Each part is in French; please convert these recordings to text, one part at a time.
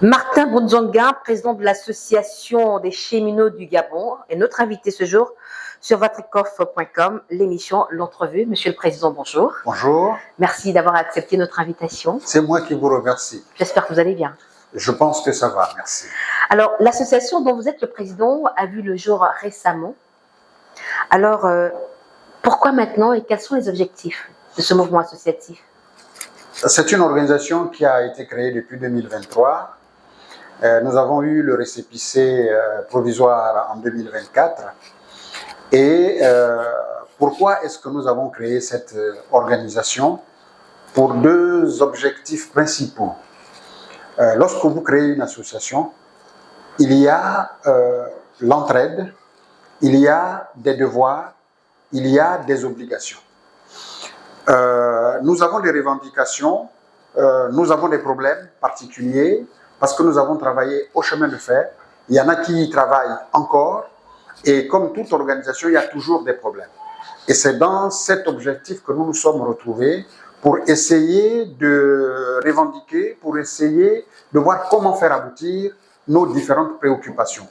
Martin Bondzonga, président de l'Association des cheminots du Gabon, est notre invité ce jour sur vatrecoff.com, l'émission L'Entrevue. Monsieur le Président, bonjour. Bonjour. Merci d'avoir accepté notre invitation. C'est moi qui vous remercie. J'espère que vous allez bien. Je pense que ça va, merci. Alors, l'association dont vous êtes le président a vu le jour récemment. Alors, pourquoi maintenant et quels sont les objectifs de ce mouvement associatif? C'est une organisation qui a été créée depuis 2023. Nous avons eu le récépissé provisoire en 2024. Et pourquoi est-ce que nous avons créé cette organisation? Pour deux objectifs principaux. Lorsque vous créez une association, il y a l'entraide, il y a des devoirs, il y a des obligations. Nous avons des revendications, nous avons des problèmes particuliers parce que nous avons travaillé au chemin de fer. Il y en a qui y travaillent encore et comme toute organisation, il y a toujours des problèmes. Et c'est dans cet objectif que nous nous sommes retrouvés pour essayer de revendiquer, pour essayer de voir comment faire aboutir nos différentes préoccupations.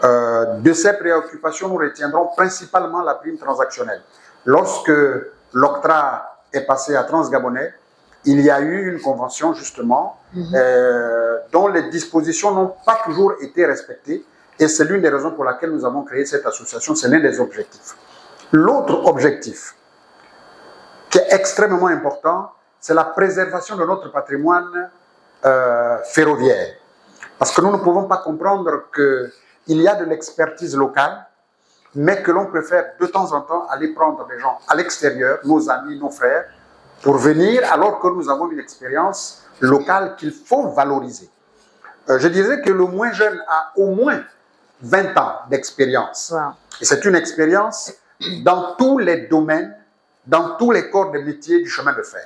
De ces préoccupations, nous retiendrons principalement la prime transactionnelle. Lorsque l'OCTRA est passé à Transgabonais, il y a eu une convention justement dont les dispositions n'ont pas toujours été respectées et c'est l'une des raisons pour laquelle nous avons créé cette association, c'est l'un des objectifs. L'autre objectif qui est extrêmement important, c'est la préservation de notre patrimoine ferroviaire. Parce que nous ne pouvons pas comprendre qu'il y a de l'expertise locale, mais que l'on préfère de temps en temps aller prendre des gens à l'extérieur, nos amis, nos frères, pour venir alors que nous avons une expérience locale qu'il faut valoriser. Je disais que le moins jeune a au moins 20 ans d'expérience. Wow. Et c'est une expérience dans tous les domaines, dans tous les corps de métier du chemin de fer.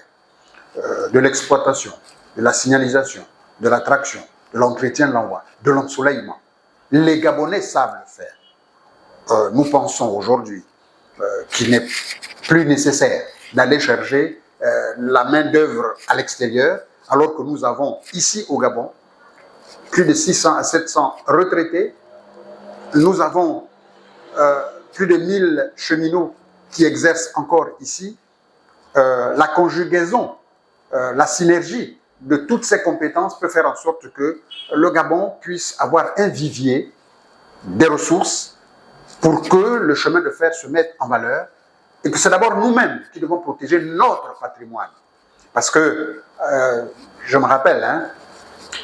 De l'exploitation, de la signalisation, de la traction, de l'entretien de l'envoi, de l'ensoleillement. Les Gabonais savent le faire. Nous pensons aujourd'hui qu'il n'est plus nécessaire d'aller chercher la main-d'œuvre à l'extérieur, alors que nous avons ici au Gabon plus de 600 à 700 retraités. Nous avons plus de 1000 cheminots qui exercent encore ici. La conjugaison, la synergie de toutes ces compétences peut faire en sorte que le Gabon puisse avoir un vivier des ressources pour que le chemin de fer se mette en valeur et que c'est d'abord nous-mêmes qui devons protéger notre patrimoine. Parce que, je me rappelle,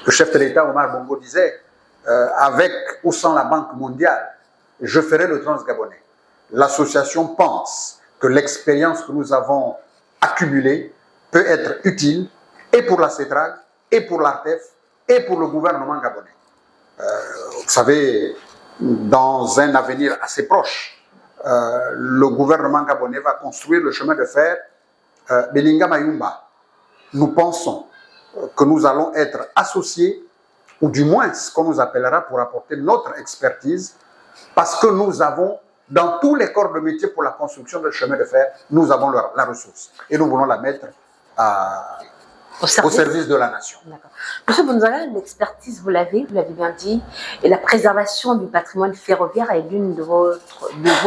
le chef de l'État, Omar Bongo, disait avec ou sans la Banque mondiale, je ferai le Transgabonais. L'association pense que l'expérience que nous avons accumulée peut être utile et pour la CETRAG, et pour l'ARTEF, et pour le gouvernement gabonais. Vous savez, dans un avenir assez proche, le gouvernement gabonais va construire le chemin de fer Belinga-Mayumba. Nous pensons que nous allons être associés, ou du moins ce qu'on nous appellera pour apporter notre expertise, parce que nous avons, dans tous les corps de métier pour la construction de chemin de fer, nous avons la ressource. Et nous voulons la mettre au service de la nation. Monsieur Bondzonga, l'expertise, vous l'avez bien dit, et la préservation du patrimoine ferroviaire est l'une de vos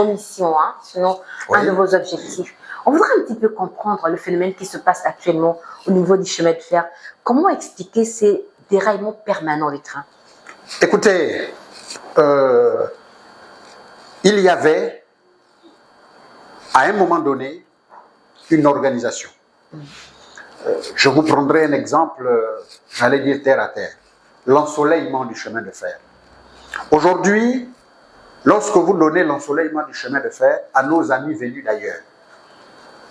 missions, sinon oui, un de vos objectifs. On voudrait un petit peu comprendre le phénomène qui se passe actuellement au niveau du chemin de fer. Comment expliquer ces déraillements permanents des trains? Écoutez, il y avait, à un moment donné, une organisation. Je vous prendrai un exemple, j'allais dire terre à terre. L'ensoleillement du chemin de fer. Aujourd'hui, lorsque vous donnez l'ensoleillement du chemin de fer à nos amis venus d'ailleurs,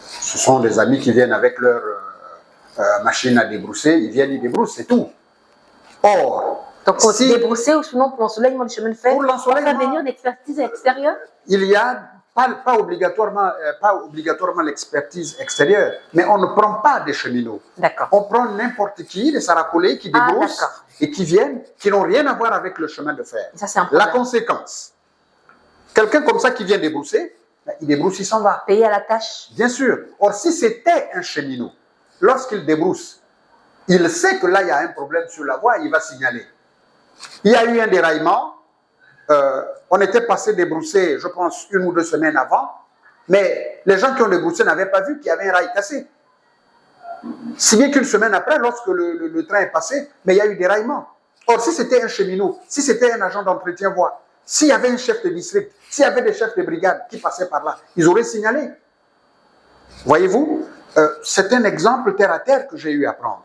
ce sont des amis qui viennent avec leur machine à débrousser, ils viennent, ils débroussent, c'est tout. Or, donc pour débrousser ou sinon pour l'ensoleillement du chemin de fer, pour l'ensoleillement, venir d'expertise extérieure? Il y a pas obligatoirement l'expertise extérieure, mais on ne prend pas des cheminots. On prend n'importe qui, des saracolés qui débroussent et qui viennent, qui n'ont rien à voir avec le chemin de fer. Ça, la conséquence, quelqu'un comme ça qui vient débrousser, il débrousse, il s'en va. Payé à la tâche. Bien sûr. Or, si c'était un cheminot, lorsqu'il débrousse, il sait que là, il y a un problème sur la voie, il va signaler. Il y a eu un déraillement. On était passé débrousser, je pense, 1 ou 2 semaines avant, mais les gens qui ont débroussé n'avaient pas vu qu'il y avait un rail cassé. Si bien qu'une semaine après, lorsque le train est passé, mais il y a eu déraillement. Or, si c'était un cheminot, si c'était un agent d'entretien voie, s'il y avait un chef de district, s'il y avait des chefs de brigade qui passaient par là, ils auraient signalé. Voyez-vous, c'est un exemple terre à terre que j'ai eu à prendre.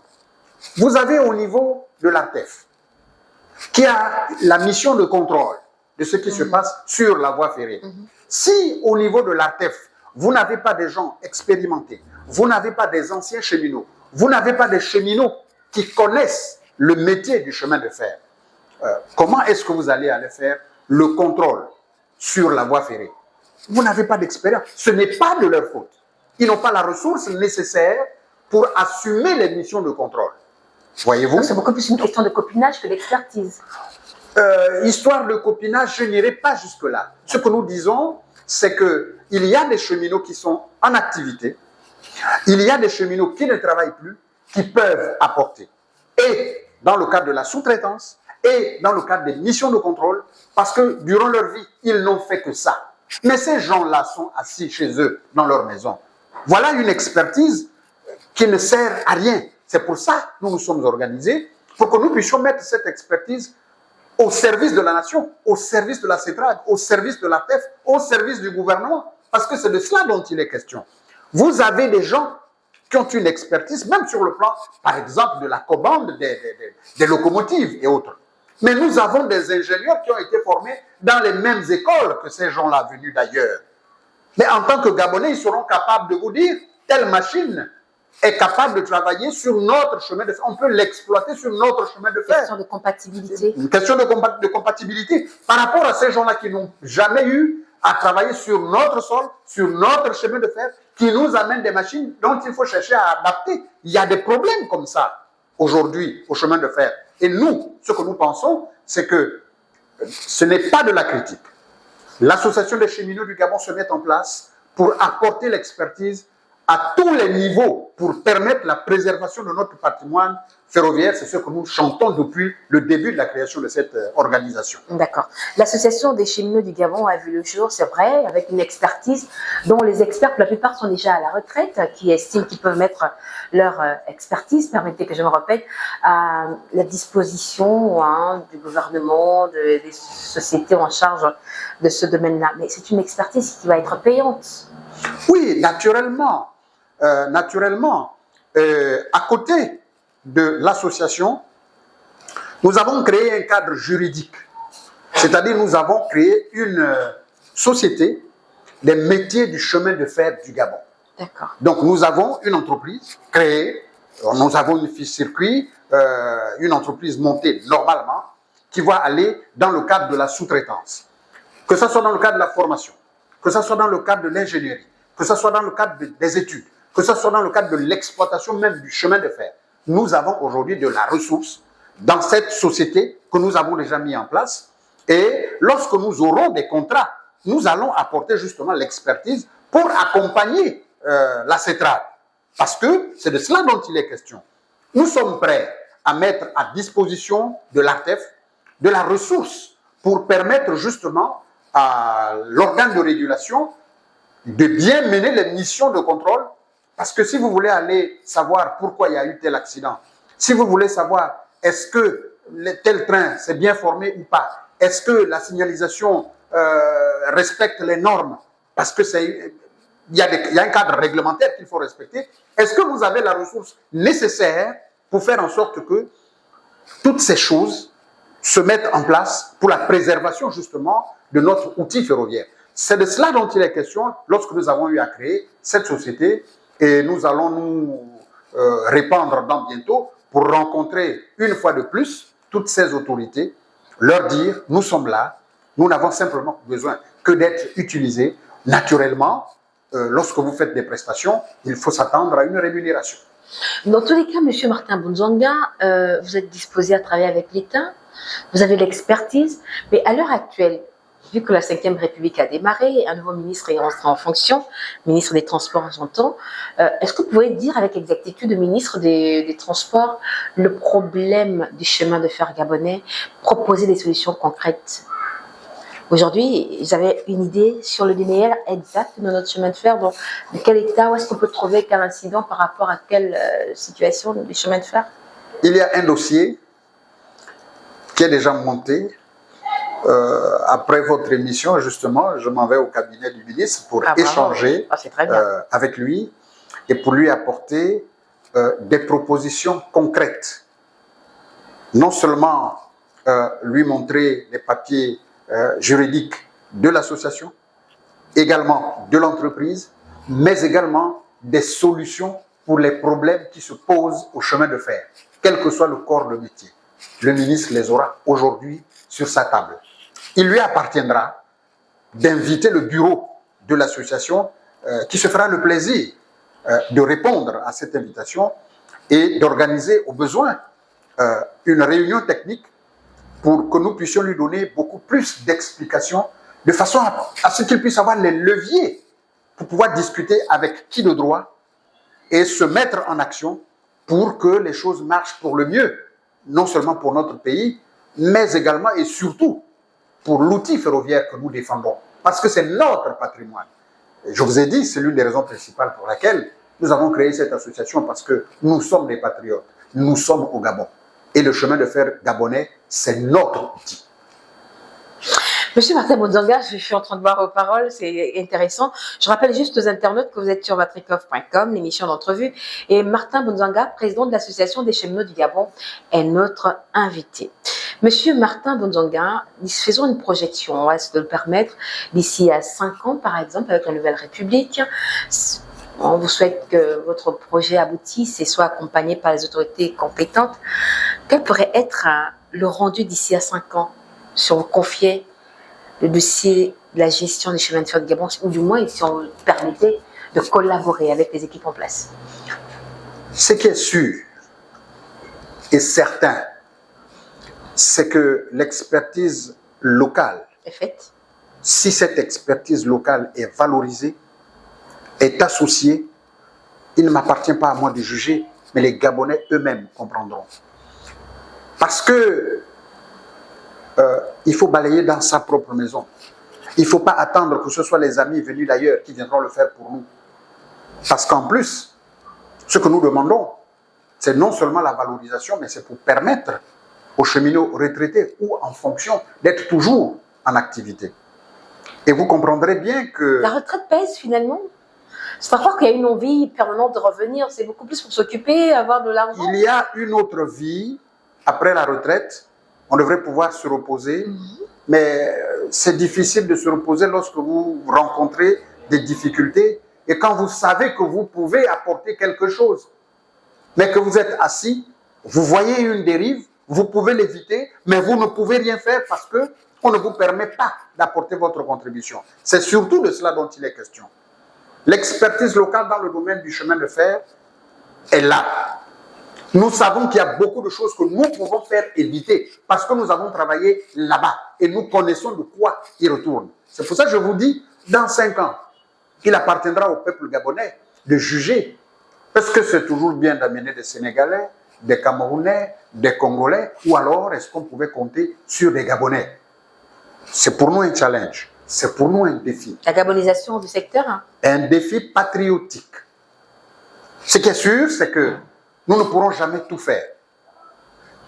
Vous avez au niveau de l'ARTEF, qui a la mission de contrôle de ce qui se passe sur la voie ferrée. Si au niveau de l'ARTEF, vous n'avez pas des gens expérimentés, vous n'avez pas des anciens cheminots, vous n'avez pas des cheminots qui connaissent le métier du chemin de fer, comment est-ce que vous allez aller faire le contrôle sur la voie ferrée? Vous n'avez pas d'expérience. Ce n'est pas de leur faute. Ils n'ont pas la ressource nécessaire pour assumer les missions de contrôle. Voyez-vous? C'est beaucoup plus une question de copinage que d'expertise. Histoire de copinage, je n'irai pas jusque-là. Ce que nous disons, c'est qu'il y a des cheminots qui sont en activité, il y a des cheminots qui ne travaillent plus, qui peuvent apporter. Et dans le cadre de la sous-traitance, et dans le cadre des missions de contrôle, parce que durant leur vie, ils n'ont fait que ça. Mais ces gens-là sont assis chez eux, dans leur maison. Voilà une expertise qui ne sert à rien. C'est pour ça que nous nous sommes organisés, pour que nous puissions mettre cette expertise au service de la nation, au service de la CETRAG, au service de la TEF, au service du gouvernement. Parce que c'est de cela dont il est question. Vous avez des gens qui ont une expertise, même sur le plan, par exemple, de la commande des locomotives et autres. Mais nous avons des ingénieurs qui ont été formés dans les mêmes écoles que ces gens-là venus d'ailleurs. Mais en tant que Gabonais, ils seront capables de vous dire, telle machine est capable de travailler sur notre chemin de fer. On peut l'exploiter sur notre chemin de fer. Question de compatibilité. Une question de compatibilité. Par rapport à ces gens-là qui n'ont jamais eu à travailler sur notre sol, sur notre chemin de fer, qui nous amènent des machines dont il faut chercher à adapter. Il y a des problèmes comme ça aujourd'hui au chemin de fer. Et nous, ce que nous pensons, c'est que ce n'est pas de la critique. L'association des cheminots du Gabon se met en place pour apporter l'expertise à tous les niveaux pour permettre la préservation de notre patrimoine ferroviaire. C'est ce que nous chantons depuis le début de la création de cette organisation. D'accord. L'association des cheminots du Gabon a vu le jour, c'est vrai, avec une expertise dont les experts, pour la plupart, sont déjà à la retraite, qui estiment qu'ils peuvent mettre leur expertise, permettez que je me répète, à la disposition du gouvernement, des sociétés en charge de ce domaine-là. Mais c'est une expertise qui va être payante. Oui, naturellement. À côté de l'association, nous avons créé un cadre juridique. C'est-à-dire nous avons créé une société des métiers du chemin de fer du Gabon. D'accord. Donc nous avons une entreprise créée, nous avons une fiche circuit, une entreprise montée normalement, qui va aller dans le cadre de la sous-traitance. Que ce soit dans le cadre de la formation, que ce soit dans le cadre de l'ingénierie, que ce soit dans le cadre des études, que ce soit dans le cadre de l'exploitation même du chemin de fer. Nous avons aujourd'hui de la ressource dans cette société que nous avons déjà mis en place. Et lorsque nous aurons des contrats, nous allons apporter justement l'expertise pour accompagner la CETRAG. Parce que c'est de cela dont il est question. Nous sommes prêts à mettre à disposition de l'ARTEF de la ressource pour permettre justement à l'organe de régulation de bien mener les missions de contrôle. Parce que si vous voulez aller savoir pourquoi il y a eu tel accident, si vous voulez savoir est-ce que tel train s'est bien formé ou pas, est-ce que la signalisation respecte les normes, parce que il y a un cadre réglementaire qu'il faut respecter, est-ce que vous avez la ressource nécessaire pour faire en sorte que toutes ces choses se mettent en place pour la préservation justement de notre outil ferroviaire. C'est de cela dont il est question lorsque nous avons eu à créer cette société et nous allons nous répandre dans bientôt pour rencontrer une fois de plus toutes ces autorités, leur dire nous sommes là, nous n'avons simplement besoin que d'être utilisés naturellement. Lorsque vous faites des prestations, il faut s'attendre à une rémunération. Dans tous les cas, M. Martin Bunzanga, vous êtes disposé à travailler avec l'État, vous avez l'expertise, mais à l'heure actuelle, vu que la 5e République a démarré, un nouveau ministre est entré en fonction, ministre des Transports, j'entends. Est-ce que vous pouvez dire avec exactitude, ministre des Transports, le problème du chemin de fer gabonais, proposer des solutions concrètes? Aujourd'hui, j'avais une idée sur le linéaire exact de notre chemin de fer, donc de quel état, où est-ce qu'on peut trouver quel incident par rapport à quelle situation du chemin de fer? Il y a un dossier qui est déjà monté. Après votre émission, justement, je m'en vais au cabinet du ministre pour échanger avec lui et pour lui apporter des propositions concrètes. Non seulement lui montrer les papiers juridiques de l'association, également de l'entreprise, mais également des solutions pour les problèmes qui se posent au chemin de fer, quel que soit le corps de métier. Le ministre les aura aujourd'hui sur sa table. Il lui appartiendra d'inviter le bureau de l'association qui se fera le plaisir de répondre à cette invitation et d'organiser au besoin une réunion technique pour que nous puissions lui donner beaucoup plus d'explications de façon à ce qu'il puisse avoir les leviers pour pouvoir discuter avec qui de droit et se mettre en action pour que les choses marchent pour le mieux, non seulement pour notre pays, mais également et surtout pour l'outil ferroviaire que nous défendons, parce que c'est notre patrimoine. Et je vous ai dit, c'est l'une des raisons principales pour laquelle nous avons créé cette association, parce que nous sommes des patriotes, nous sommes au Gabon. Et le chemin de fer gabonais, c'est notre outil. Monsieur Martin Bonzanga, je suis en train de voir vos paroles, c'est intéressant. Je rappelle juste aux internautes que vous êtes sur vatrikov.com, l'émission d'entrevue, et Martin Bonzanga, président de l'Association des cheminots du Gabon, est notre invité. Monsieur Martin Bonzanga, faisons une projection, on va se le permettre, d'ici à 5 ans, par exemple, avec la Nouvelle République. On vous souhaite que votre projet aboutisse et soit accompagné par les autorités compétentes. Quel pourrait être le rendu d'ici à 5 ans si on confiait le dossier de la gestion des chemins de fer de Gabon, ou du moins si on vous permettait de collaborer avec les équipes en place? Ce qui est sûr et certain, c'est que l'expertise locale est faite. Si cette expertise locale est valorisée, est associée, il ne m'appartient pas à moi de juger, mais les Gabonais eux-mêmes comprendront. Parce que il faut balayer dans sa propre maison. Il ne faut pas attendre que ce soit les amis venus d'ailleurs qui viendront le faire pour nous. Parce qu'en plus, ce que nous demandons, c'est non seulement la valorisation, mais c'est pour permettre aux cheminots retraités ou en fonction d'être toujours en activité. Et vous comprendrez bien que... La retraite pèse finalement. C'est pas croire qu'il y a une envie permanente de revenir, c'est beaucoup plus pour s'occuper, avoir de l'argent. Il y a une autre vie après la retraite. On devrait pouvoir se reposer, mais c'est difficile de se reposer lorsque vous rencontrez des difficultés et quand vous savez que vous pouvez apporter quelque chose, mais que vous êtes assis, vous voyez une dérive, vous pouvez l'éviter, mais vous ne pouvez rien faire parce qu'on ne vous permet pas d'apporter votre contribution. C'est surtout de cela dont il est question. L'expertise locale dans le domaine du chemin de fer est là. Nous savons qu'il y a beaucoup de choses que nous pouvons faire éviter parce que nous avons travaillé là-bas et nous connaissons de quoi il retourne. C'est pour ça que je vous dis, dans 5 ans, il appartiendra au peuple gabonais de juger. Est-ce que c'est toujours bien d'amener des Sénégalais, des Camerounais, des Congolais, ou alors est-ce qu'on pouvait compter sur des Gabonais? C'est pour nous un challenge, c'est pour nous un défi. La gabonisation du secteur, hein? Un défi patriotique. Ce qui est sûr, c'est que nous ne pourrons jamais tout faire.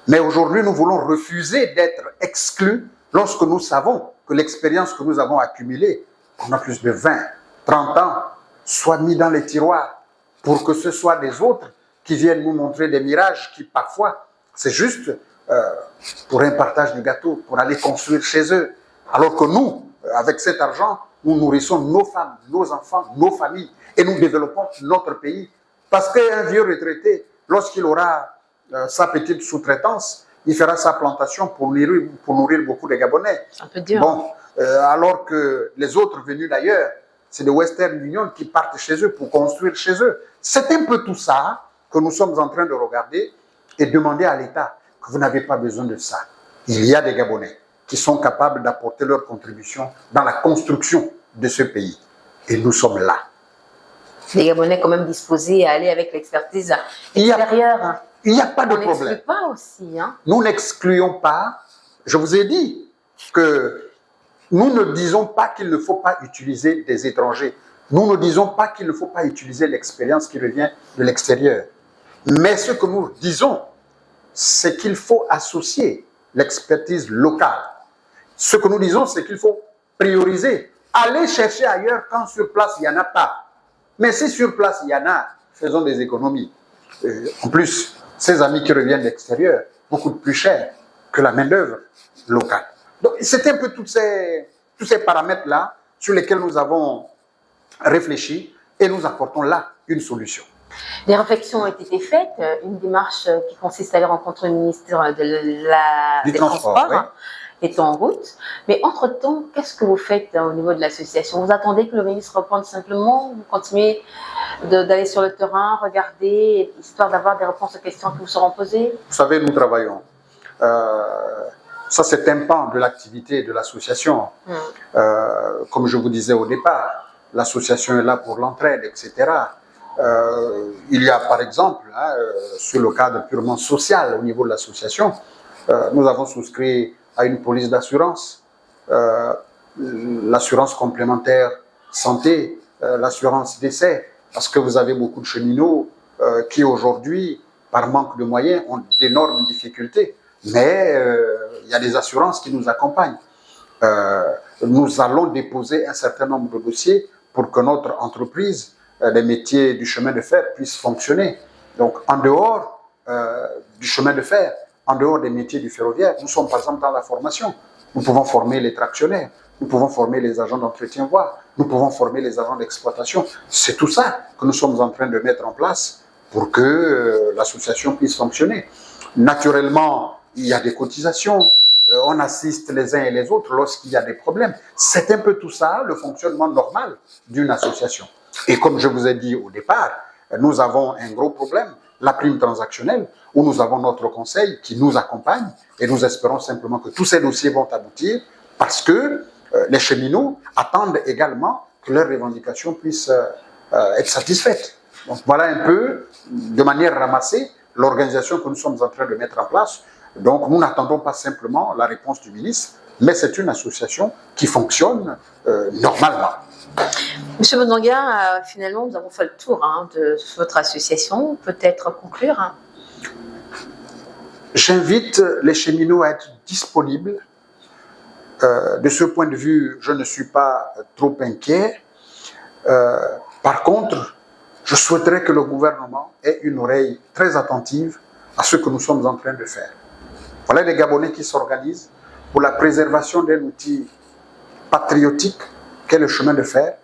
Mais aujourd'hui, nous voulons refuser d'être exclus lorsque nous savons que l'expérience que nous avons accumulée pendant plus de 20, 30 ans soit mise dans les tiroirs pour que ce soit des autres qui viennent nous montrer des mirages qui parfois, c'est juste pour un partage du gâteau, pour aller construire chez eux. Alors que nous, avec cet argent, nous nourrissons nos femmes, nos enfants, nos familles et nous développons notre pays. Parce qu'un vieux retraité, lorsqu'il aura sa petite sous-traitance, il fera sa plantation pour nourrir beaucoup de Gabonais. C'est un peu dur. Bon, alors que les autres venus d'ailleurs, c'est de Western Union qui partent chez eux pour construire chez eux. C'est un peu tout ça que nous sommes en train de regarder et demander à l'État que vous n'avez pas besoin de ça. Il y a des Gabonais qui sont capables d'apporter leur contribution dans la construction de ce pays. Et nous sommes là. Les Gabonais quand même disposés à aller avec l'expertise extérieure. Il n'y a pas de problème. On n'exclut pas aussi. Hein. Nous n'excluons pas. Je vous ai dit que nous ne disons pas qu'il ne faut pas utiliser des étrangers. Nous ne disons pas qu'il ne faut pas utiliser l'expérience qui revient de l'extérieur. Mais ce que nous disons, c'est qu'il faut associer l'expertise locale. Ce que nous disons, c'est qu'il faut prioriser. Aller chercher ailleurs quand sur place, il n'y en a pas. Mais si sur place, il y en a, faisons des économies. En plus, ces amis qui reviennent de l'extérieur, beaucoup plus cher que la main-d'œuvre locale. Donc, c'est un peu tous ces paramètres-là sur lesquels nous avons réfléchi et nous apportons là une solution. Des réflexions ont été faites, une démarche qui consiste à aller rencontrer le ministère des Transports oui. est en route. Mais entre-temps, qu'est-ce que vous faites au niveau de l'association? Vous attendez que le ministre reprenne simplement? Vous continuez d'aller sur le terrain, regarder, histoire d'avoir des réponses aux questions qui vous seront posées? Vous savez, nous travaillons. Ça, c'est un pan de l'activité de l'association. Comme je vous disais au départ, l'association est là pour l'entraide, etc. Il y a par exemple, sur le cadre purement social au niveau de l'association, nous avons souscrit à une police d'assurance, l'assurance complémentaire santé, l'assurance décès, parce que vous avez beaucoup de cheminots qui aujourd'hui, par manque de moyens, ont d'énormes difficultés. Mais il y a des assurances qui nous accompagnent. Nous allons déposer un certain nombre de dossiers pour que notre entreprise, les métiers du chemin de fer, puissent fonctionner. Donc, en dehors du chemin de fer, en dehors des métiers du ferroviaire, nous sommes par exemple dans la formation. Nous pouvons former les tractionnaires, nous pouvons former les agents d'entretien voie, nous pouvons former les agents d'exploitation. C'est tout ça que nous sommes en train de mettre en place pour que l'association puisse fonctionner. Naturellement, il y a des cotisations, on assiste les uns et les autres lorsqu'il y a des problèmes. C'est un peu tout ça, le fonctionnement normal d'une association. Et comme je vous ai dit au départ, nous avons un gros problème, la prime transactionnelle, où nous avons notre conseil qui nous accompagne et nous espérons simplement que tous ces dossiers vont aboutir parce que les cheminots attendent également que leurs revendications puissent être satisfaites. Donc voilà un peu, de manière ramassée, l'organisation que nous sommes en train de mettre en place. Donc nous n'attendons pas simplement la réponse du ministre, mais c'est une association qui fonctionne normalement. Monsieur Mundanga, finalement, nous avons fait le tour de votre association. Peut-être conclure. J'invite les cheminots à être disponibles. De ce point de vue, je ne suis pas trop inquiet. Par contre, je souhaiterais que le gouvernement ait une oreille très attentive à ce que nous sommes en train de faire. Voilà des Gabonais qui s'organisent pour la préservation d'un outil patriotique qu'est le chemin de fer.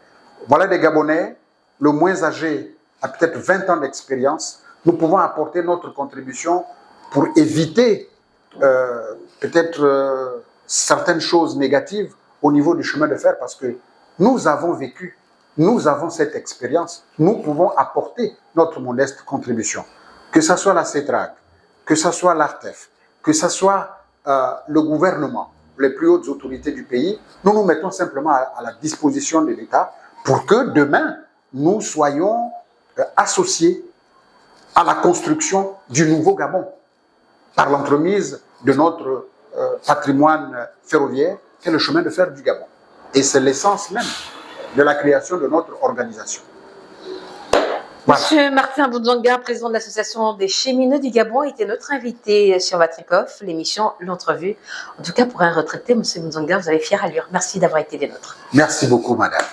Voilà des Gabonais, le moins âgé a peut-être 20 ans d'expérience. Nous pouvons apporter notre contribution pour éviter peut-être certaines choses négatives au niveau du chemin de fer parce que nous avons vécu, nous avons cette expérience, nous pouvons apporter notre modeste contribution. Que ce soit la CETRAG, que ce soit l'ARTEF, que ce soit le gouvernement, les plus hautes autorités du pays, nous nous mettons simplement à la disposition de l'État pour que demain, nous soyons associés à la construction du nouveau Gabon par l'entremise de notre patrimoine ferroviaire qu'est le chemin de fer du Gabon. Et c'est l'essence même de la création de notre organisation. Voilà. Monsieur Martin Mundanga, président de l'association des cheminots du Gabon, était notre invité sur Vatrikov, l'émission L'Entrevue. En tout cas, pour un retraité, monsieur Mundanga, vous avez fière allure. Merci d'avoir été des nôtres. Merci beaucoup, madame.